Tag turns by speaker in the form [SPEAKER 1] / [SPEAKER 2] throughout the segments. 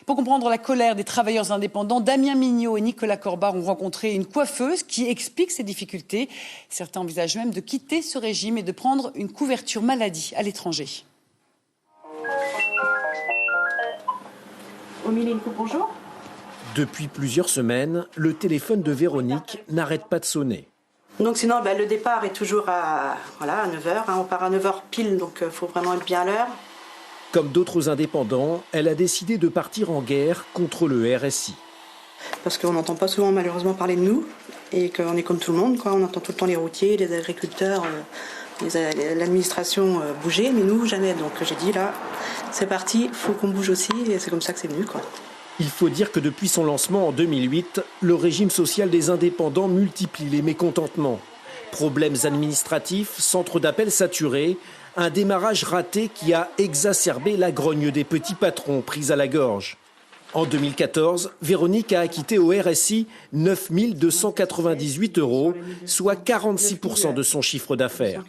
[SPEAKER 1] Pour comprendre la colère des travailleurs indépendants, Damien Mignot et Nicolas Corbard ont rencontré une coiffeuse qui explique ces difficultés. Certains envisagent même de quitter ce régime et de prendre une couverture maladie à l'étranger.
[SPEAKER 2] Bonjour.
[SPEAKER 3] Depuis plusieurs semaines, le téléphone de Véronique n'arrête pas de sonner.
[SPEAKER 2] Donc sinon, le départ est toujours à 9h. On part à 9h pile, donc il faut vraiment être bien à l'heure.
[SPEAKER 3] Comme d'autres indépendants, elle a décidé de partir en guerre contre le RSI.
[SPEAKER 2] Parce qu'on n'entend pas souvent malheureusement parler de nous et qu'on est comme tout le monde, quoi. On entend tout le temps les routiers, les agriculteurs, l'administration bouger, mais nous jamais. Donc j'ai dit là, c'est parti, il faut qu'on bouge aussi et c'est comme ça que c'est venu, quoi.
[SPEAKER 3] Il faut dire que depuis son lancement en 2008, le régime social des indépendants multiplie les mécontentements. Problèmes administratifs, centres d'appel saturés, un démarrage raté qui a exacerbé la grogne des petits patrons pris à la gorge. En 2014, Véronique a acquitté au RSI 9 298 €, soit 46% de son chiffre d'affaires.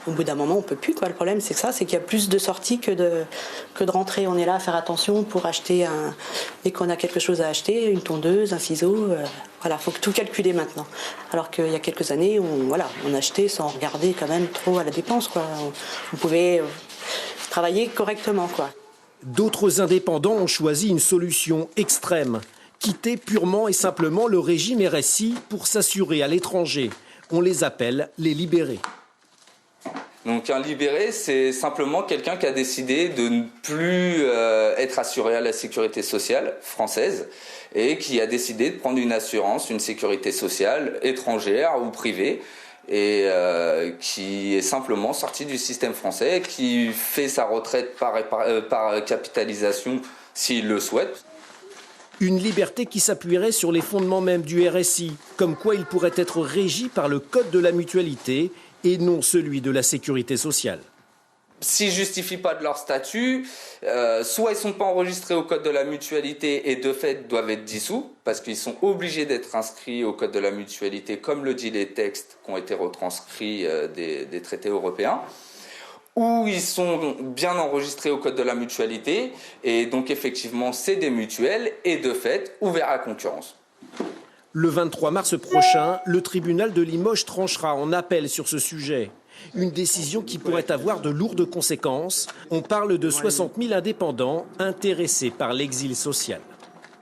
[SPEAKER 2] Au bout d'un moment, on ne peut plus, quoi. Le problème, c'est ça, c'est qu'il y a plus de sorties que de rentrées. On est là à faire attention pour acheter, dès qu'on a quelque chose à acheter, une tondeuse, un ciseau. Voilà, il faut tout calculer maintenant. Alors qu'il y a quelques années, on achetait sans regarder quand même trop à la dépense, quoi. On pouvait travailler correctement, quoi.
[SPEAKER 3] D'autres indépendants ont choisi une solution extrême, quitter purement et simplement le régime RSI pour s'assurer à l'étranger. On les appelle les libérés.
[SPEAKER 4] Donc un libéré, c'est simplement quelqu'un qui a décidé de ne plus être assuré à la sécurité sociale française et qui a décidé de prendre une assurance, une sécurité sociale étrangère ou privée, et qui est simplement sorti du système français, qui fait sa retraite par capitalisation s'il le souhaite.
[SPEAKER 3] Une liberté qui s'appuierait sur les fondements mêmes du RSI, comme quoi il pourrait être régi par le code de la mutualité et non celui de la sécurité sociale.
[SPEAKER 4] S'ils ne justifient pas de leur statut, soit ils ne sont pas enregistrés au code de la mutualité et de fait doivent être dissous, parce qu'ils sont obligés d'être inscrits au code de la mutualité, comme le disent les textes qui ont été retranscrits des traités européens, ou ils sont bien enregistrés au code de la mutualité, et donc effectivement c'est des mutuelles, et de fait ouverts à la concurrence.
[SPEAKER 3] Le 23 mars prochain, le tribunal de Limoges tranchera en appel sur ce sujet. Une décision qui pourrait avoir de lourdes conséquences. On parle de 60 000 indépendants intéressés par l'exil social.